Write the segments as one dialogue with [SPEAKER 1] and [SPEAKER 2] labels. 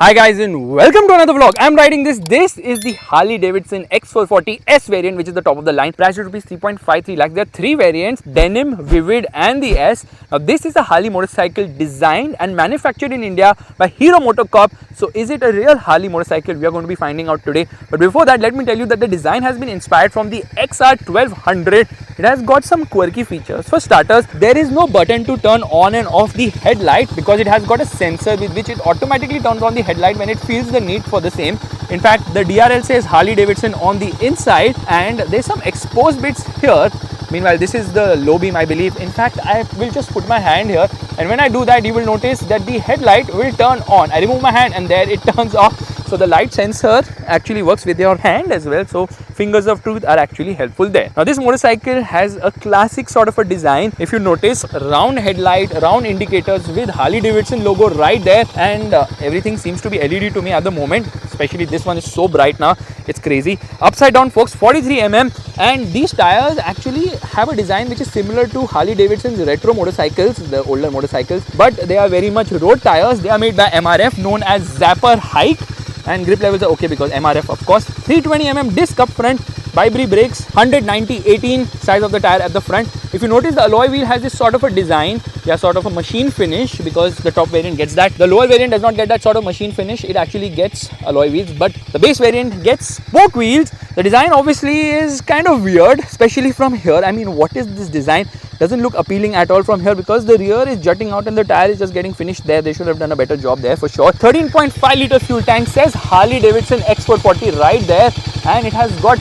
[SPEAKER 1] Hi guys and welcome to another vlog. I'm riding this. This is the Harley-Davidson X440 S variant, which is the top of the line. Price to rupees 3.53 lakh. There are three variants: Denim, Vivid and the S. Now this is a Harley motorcycle designed and manufactured in India by Hero MotoCorp. So is it a real Harley motorcycle? We are going to be finding out today. But before that, let me tell you that the design has been inspired from the XR 1200. It has got some quirky features. For starters, there is no button to turn on and off the headlight because it has got a sensor with which it automatically turns on the headlight when it feels the need for the same. In fact, the DRL says Harley-Davidson on the inside and there's some exposed bits here. Meanwhile, this is the low beam, I believe. In fact, I will just put my hand here, and when I do that, you will notice that the headlight will turn on. I remove my hand and there it turns off. So the light sensor actually works with your hand as well. So fingers of truth are actually helpful there. Now this motorcycle has a classic sort of a design. If you notice, round headlight, round indicators with Harley-Davidson logo right there, and everything seems to be LED to me at the moment. Especially this one is so bright now, it's crazy. Upside down forks, 43 mm, and these tires actually have a design which is similar to Harley-Davidson's retro motorcycles, the older motorcycles, but they are very much road tires. They are made by MRF, known as Zapper Hike, and grip levels are okay because MRF, of course. 320 mm disc up front, Vibri brakes, 190/18 size of the tire at the front. If you notice, the alloy wheel has this sort of a design, sort of a machine finish, because the top variant gets that. The lower variant does not get that sort of machine finish. It actually gets alloy wheels, but the base variant gets spoke wheels. The design obviously is kind of weird, especially from here. I mean, what is this design? Doesn't look appealing at all from here because the rear is jutting out and the tire is just getting finished there. They should have done a better job there for sure. 13.5 litre fuel tank, says Harley-Davidson X440 right there, and it has got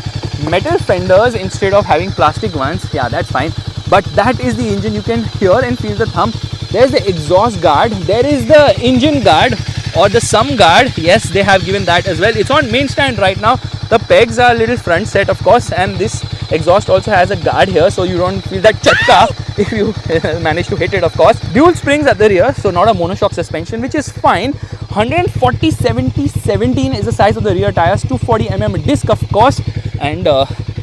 [SPEAKER 1] metal fenders instead of having plastic ones. Yeah, that's fine, but that is the engine. You can hear and feel the thump. There's the exhaust guard, there is the engine guard or the sum guard. Yes, they have given that as well. It's on main stand right now. The pegs are a little front set, of course, and this exhaust also has a guard here, so you don't feel that chatka if you manage to hit it, of course. Dual springs at the rear, so not a monoshock suspension, which is fine. 140/70/17 is the size of the rear tires, 240 mm disc, of course, and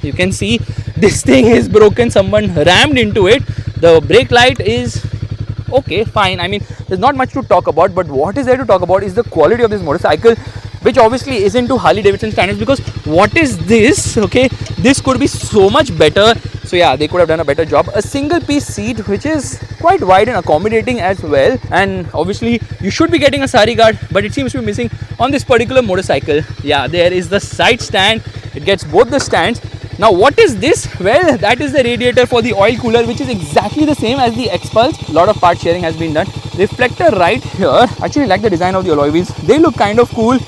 [SPEAKER 1] you can see this thing is broken. Someone rammed into it. The brake light is okay, fine. I mean, there's not much to talk about, but what is there to talk about is the quality of this motorcycle, which obviously isn't to Harley-Davidson standards, because what is this? Okay, this could be so much better. So yeah, they could have done a better job. A single piece seat, which is quite wide and accommodating as well, and obviously you should be getting a sari guard, but it seems to be missing on this particular motorcycle. Yeah, there is the side stand. It gets both the stands. Now what is this? Well, that is the radiator for the oil cooler, which is exactly the same as the X-Pulse. A lot of part sharing has been done. Reflector right here. Actually like the design of the alloy wheels. They look kind of cool.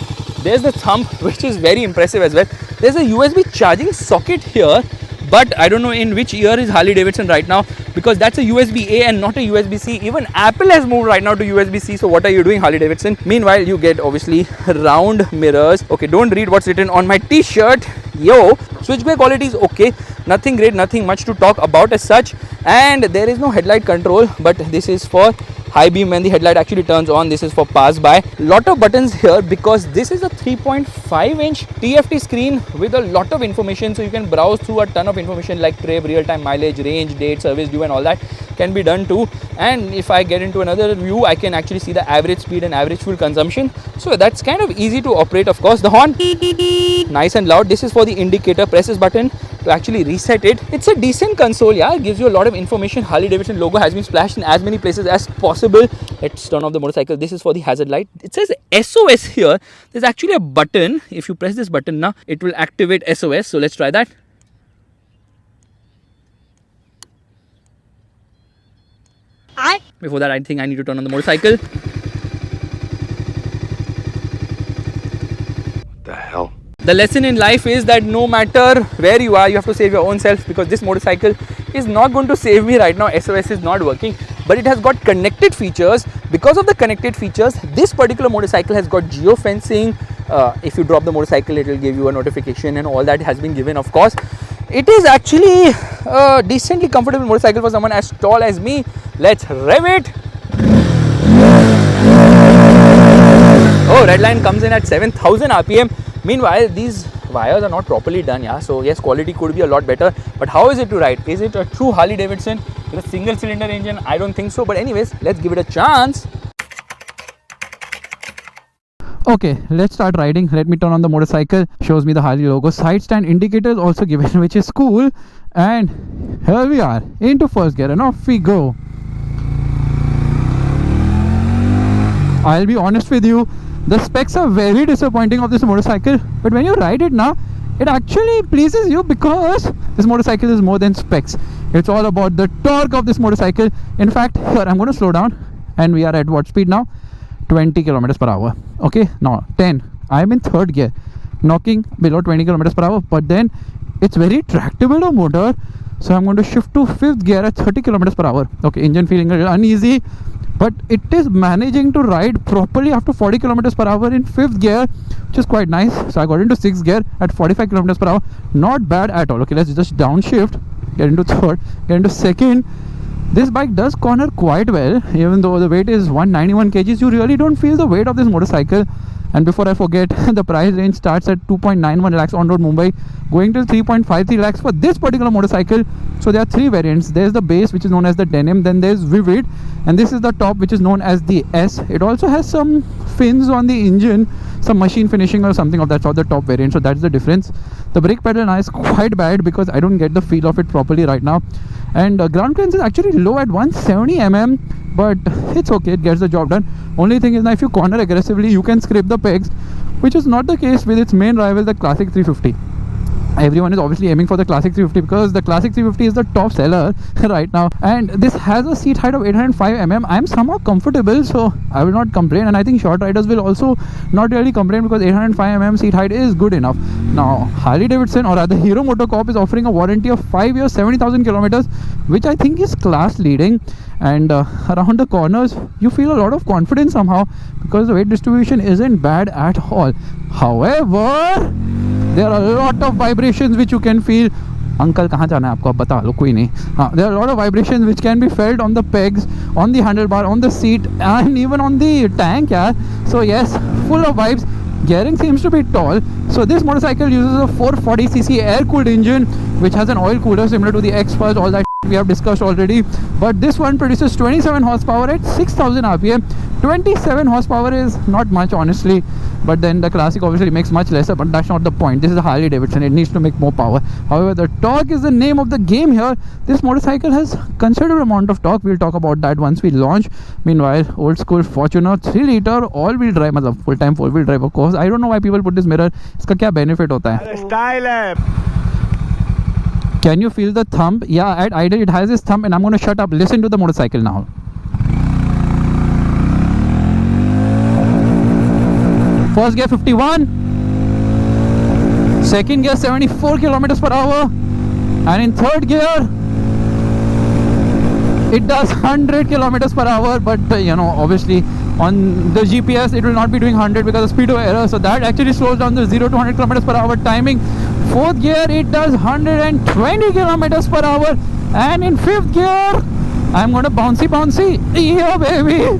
[SPEAKER 1] There's the thumb, which is very impressive as well. There's a USB charging socket here, but I don't know in which year is Harley-Davidson right now, because that's a USB-A and not a USB-C. Even Apple has moved right now to USB-C. So what are you doing, Harley-Davidson? Meanwhile, you get obviously round mirrors. Okay, don't read what's written on my t-shirt. Yo, switchback quality is okay. Nothing great, nothing much to talk about as such. And there is no headlight control, but this is for high beam when the headlight actually turns on. This is for pass by. Lot of buttons here because this is a 3.5-inch TFT screen with a lot of information, so you can browse through a ton of information like trip, real-time mileage, range, date, service due, and all that can be done too. And if I get into another view, I can actually see the average speed and average fuel consumption, so that's kind of easy to operate. Of course, the horn, nice and loud. This is for the indicator. Press this button to actually reset it. It's a decent console. Yeah, it gives you a lot of information. Harley-Davidson logo has been splashed in as many places as possible. Let's turn off the motorcycle. This is for the hazard light. It says SOS here. There's actually a button. If you press this button now, it will activate SOS. So let's try that. Before that, I think I need to turn on the motorcycle.
[SPEAKER 2] What the hell?
[SPEAKER 1] The lesson in life is that no matter where you are, you have to save your own self, because this motorcycle is not going to save me right now. SOS is not working, but it has got connected features. Because of the connected features, this particular motorcycle has got geofencing. If you drop the motorcycle, it will give you a notification, and all that has been given, of course. It is actually a decently comfortable motorcycle for someone as tall as me. Let's rev it. Oh, red line comes in at 7,000 RPM. Meanwhile, these wires are not properly done. Yeah, so yes, quality could be a lot better, but how is it to ride? Is it a true Harley-Davidson with a single cylinder engine? I don't think so, but anyways, let's give it a chance.
[SPEAKER 2] Okay, let's start riding. Let me turn on the motorcycle. Shows me the Harley logo. Side stand indicators also given, which is cool. And here we are into first gear and off we go. I'll be honest with you, the specs are very disappointing of this motorcycle, but when you ride it now, it actually pleases you because this motorcycle is more than specs. It's all about the torque of this motorcycle. In fact, here I'm going to slow down, and we are at what speed now? 20 kilometers per hour. Okay, now 10. I'm in third gear, knocking below 20 kilometers per hour, but then it's very tractable the motor, so I'm going to shift to fifth gear at 30 kilometers per hour. Okay, engine feeling a little uneasy, but it is managing to ride properly after 40 kilometers per hour in fifth gear, which is quite nice. So I got into sixth gear at 45 kilometers per hour. Not bad at all. Okay, let's just downshift, get into third, get into second. This bike does corner quite well, even though the weight is 191 kgs. You really don't feel the weight of this motorcycle. And before I forget, the price range starts at 2.91 lakhs on road Mumbai, going till 3.53 lakhs for this particular motorcycle. So there are three variants. There's the base, which is known as the denim, then there's vivid, and this is the top, which is known as the S. It also has some fins on the engine, some machine finishing or something of that sort, the top variant. So that's the difference. The brake pedal now is quite bad because I don't get the feel of it properly right now. And ground clearance is actually low at 170 mm, but it's okay, it gets the job done. Only thing is now if you corner aggressively, you can scrape the pegs, which is not the case with its main rival, the Classic 350. Everyone is obviously aiming for the Classic 350 because the Classic 350 is the top seller right now, and this has a seat height of 805 mm. I'm somehow comfortable, so I will not complain, and I think short riders will also not really complain because 805 mm seat height is good enough. Now Harley-Davidson, or rather Hero MotoCorp, is offering a warranty of 5 years, 70,000 kilometers, which I think is class leading. And around the corners you feel a lot of confidence somehow because the weight distribution isn't bad at all. However, there are a lot of vibrations which you can feel. Uncle, kahan jana hai aapko? Ab bata lo, koi nahi. There are a lot of vibrations which can be felt on the pegs, on the handlebar, on the seat, and even on the tank. Yeah. So yes, full of vibes. Gearing seems to be tall. So this motorcycle uses a 440cc air-cooled engine, which has an oil cooler similar to the X-Pulse, all that we have discussed already. But this one produces 27 horsepower at 6000 rpm. 27 horsepower is not much, honestly, but then the Classic obviously makes much lesser, but that's not the point. This is a Harley-Davidson, it needs to make more power. However, the torque is the name of the game here. This motorcycle has considerable amount of torque. We'll talk about that once we launch. Meanwhile, old school Fortuner 3-liter all-wheel drive, मतलब full-time 4-wheel drive, of course. I don't know why people put this mirror. इसका क्या benefit होता है?
[SPEAKER 3] Style है.
[SPEAKER 2] Can you feel the thump? Yeah, at idle it has this thump, and I'm going to shut up. Listen to the motorcycle now. First gear 51, second gear 74 kilometers per hour, and in third gear it does 100 kilometers per hour. But you know, obviously on the GPS it will not be doing 100 because of speedo error, so that actually slows down the 0 to 100 kilometers per hour timing. Fourth gear it does 120 kilometers per hour, and in fifth gear I'm gonna bouncy, yeah baby.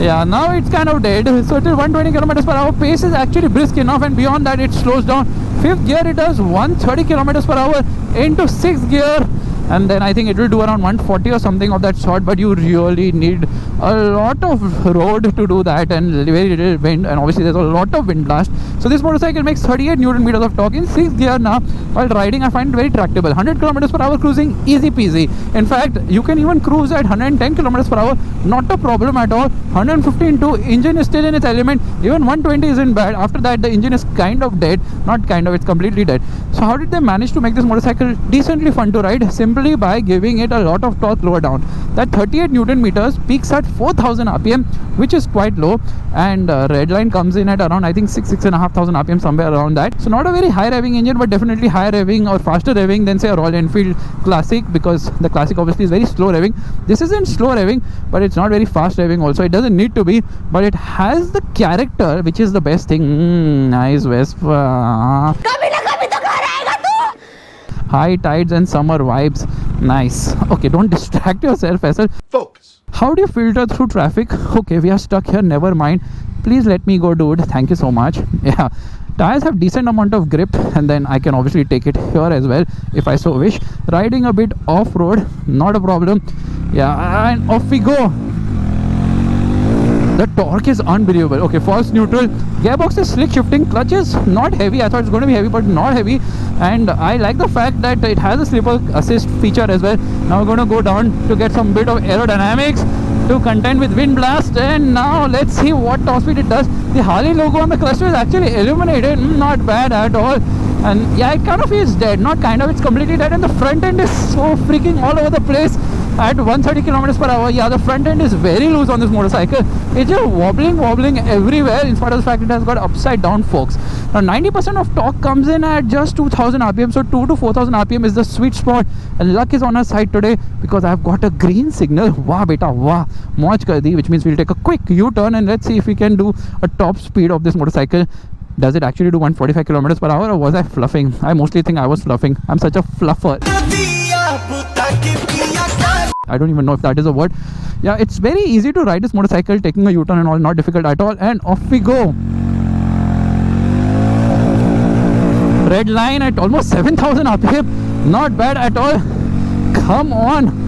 [SPEAKER 2] Yeah, now it's kind of dead. So till 120 kilometers per hour, pace is actually brisk enough, and beyond that it slows down. Fifth gear it does 130 kilometers per hour into sixth gear, and then I think it will do around 140 or something of that sort, but you really need a lot of road to do that and very little wind, and obviously there's a lot of wind blast. So this motorcycle makes 38 Newton meters of torque in 6th gear now. While riding I find it very tractable. 100 kilometers per hour cruising, easy peasy. In fact, you can even cruise at 110 kilometers per hour, not a problem at all. 115 too, engine is still in its element. Even 120 isn't bad. After that the engine is kind of dead, not kind of, it's completely dead. So how did they manage to make this motorcycle decently fun to ride? Simply by giving it a lot of torque lower down. That 38 Newton meters peaks at 4000 rpm, which is quite low, and redline comes in at around I think 6,500 rpm, somewhere around that. So not a very high revving engine, but definitely higher revving or faster revving than say a Royal Enfield Classic, because the Classic obviously is very slow revving. This isn't slow revving, but it's not very fast revving also. It doesn't need to be, but it has the character, which is the best thing. Nice Vespa. High tides and summer vibes. Nice. Okay, don't distract yourself, Faisal.
[SPEAKER 3] Focus.
[SPEAKER 2] How do you filter through traffic? Okay, we are stuck here, never mind. Please let me go, dude. Thank you so much. Yeah, tires have decent amount of grip, and then I can obviously take it here as well if I so wish. Riding a bit off-road, not a problem. Yeah, and off we go. The torque is unbelievable. Okay, first neutral, gearbox is slick shifting, clutch is not heavy. I thought it's going to be heavy, but not heavy. And I like the fact that it has a slipper assist feature as well. Now we're going to go down to get some bit of aerodynamics to contend with wind blast. And now let's see what top speed it does. The Harley logo on the cluster is actually illuminated. Not bad at all. And yeah, it kind of is dead. Not kind of, it's completely dead. And the front end is so freaking all over the place at 130 kilometers per hour. Yeah, the front end is very loose on this motorcycle. It's just wobbling everywhere, in spite of the fact it has got upside down forks. Now 90% of torque comes in at just 2000 rpm, so 2 to 4000 rpm is the sweet spot. And luck is on our side today because I've got a green signal. Wow beta, wow, mauj kar di, which means we'll take a quick U-turn and let's see if we can do a top speed of this motorcycle. Does it actually do 145 kilometers per hour, or was I fluffing? I mostly think I was fluffing. I'm such a fluffer. I don't even know if that is a word. Yeah, it's very easy to ride this motorcycle, taking a U-turn and all, not difficult at all. And off we go. Red line at almost 7000 rpm. Not bad at all. Come on.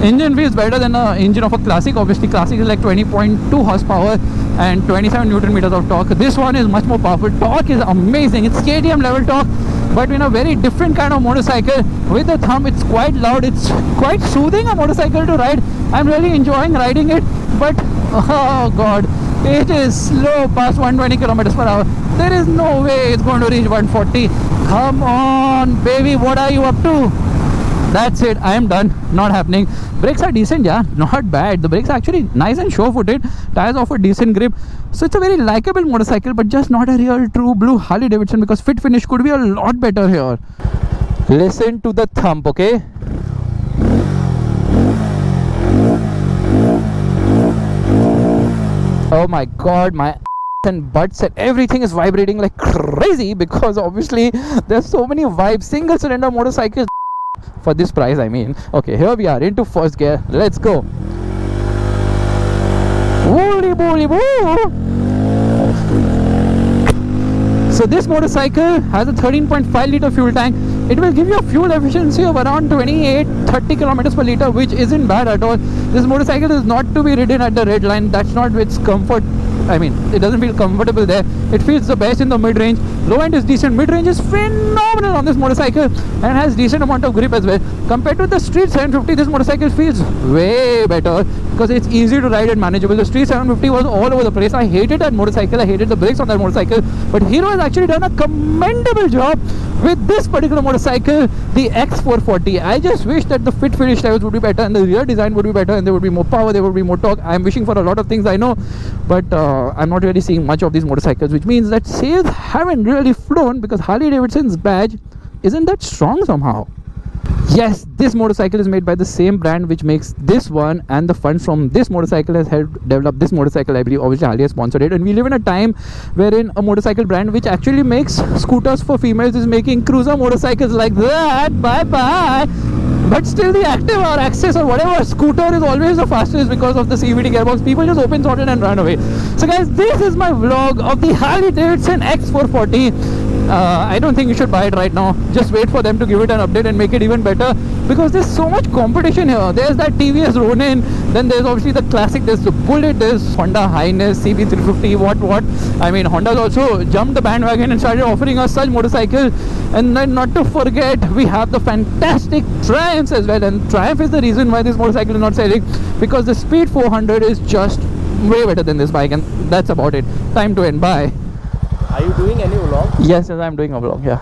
[SPEAKER 2] Engine feels better than the engine of a Classic. Obviously, Classic is like 20.2 horsepower and 27 Newton meters of torque. This one is much more powerful. Torque is amazing. It's KTM level torque, but in a very different kind of motorcycle. With the thumb, it's quite loud. It's quite soothing a motorcycle to ride. I'm really enjoying riding it, but oh god, it is slow past 120 kilometers per hour. There is no way it's going to reach 140. Come on, baby, what are you up to? That's it, I am done. Not happening. Brakes are decent, yeah, not bad. The brakes are actually nice and sure-footed. Tires offer decent grip. So it's a very likable motorcycle, but just not a real true blue Harley-Davidson, because fit finish could be a lot better here. Listen to the thump, okay? Oh my god, my and butts and everything is vibrating like crazy, because obviously there's so many vibes. Single cylinder motorcycles for this price, I mean. Okay, here we are into first gear. Let's go. Wooly booly boo. So this motorcycle has a 13.5 liter fuel tank. It will give you a fuel efficiency of around 28-30 kilometers per liter, which isn't bad at all. This motorcycle is not to be ridden at the red line. That's not its comfort. I mean, it doesn't feel comfortable there. It feels the best in the mid-range. Low end is decent. Mid-range is phenomenal on this motorcycle and has decent amount of grip as well. Compared to the Street 750, this motorcycle feels way better because it's easy to ride and manageable. The Street 750 was all over the place. I hated that motorcycle. I hated the brakes on that motorcycle. But Hero has actually done a commendable job with this particular motorcycle, the X440. I just wish that the fit finish levels would be better and the rear design would be better and there would be more power, there would be more torque. I'm wishing for a lot of things, I know, but I'm not really seeing much of these motorcycles, which means that sales haven't really flown because Harley-Davidson's badge isn't that strong somehow. Yes, this motorcycle is made by the same brand which makes this one, and the funds from this motorcycle has helped develop this motorcycle. I believe obviously Harley has sponsored it, and we live in a time wherein a motorcycle brand which actually makes scooters for females is making cruiser motorcycles like that. Bye bye. But still the Active or Access or whatever scooter is always the fastest because of the CVT gearbox. People just open throttle and run away. So guys, this is my vlog of the Harley-Davidson X440. I don't think you should buy it right now. Just wait for them to give it an update and make it even better, because there's so much competition here. There's that TVS Ronin, then there's obviously the Classic, there's the Bullet, there's Honda Highness, CB350, what. I mean, Honda's also jumped the bandwagon and started offering us such motorcycles. And then not to forget, we have the fantastic Triumphs as well, and Triumph is the reason why this motorcycle is not selling, because the Speed 400 is just way better than this bike, and that's about it. Time to end. Bye.
[SPEAKER 3] Are you doing any vlog?
[SPEAKER 2] Yes, I'm doing a vlog, yeah.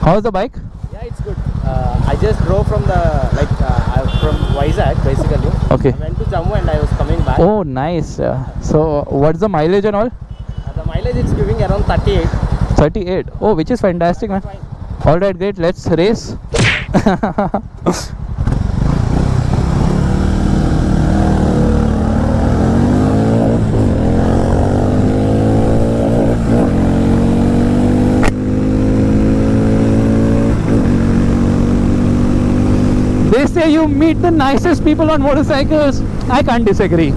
[SPEAKER 2] How's the bike?
[SPEAKER 3] Yeah, it's good. I just drove from from Vizag basically.
[SPEAKER 2] Okay.
[SPEAKER 3] I went to Jammu and I was coming back.
[SPEAKER 2] Oh, nice. So, what's the mileage and all?
[SPEAKER 3] The mileage is giving around 38.
[SPEAKER 2] 38. Oh, which is fantastic, man.
[SPEAKER 3] Fine.
[SPEAKER 2] Alright, great. Let's race. They say you meet the nicest people on motorcycles. I can't disagree.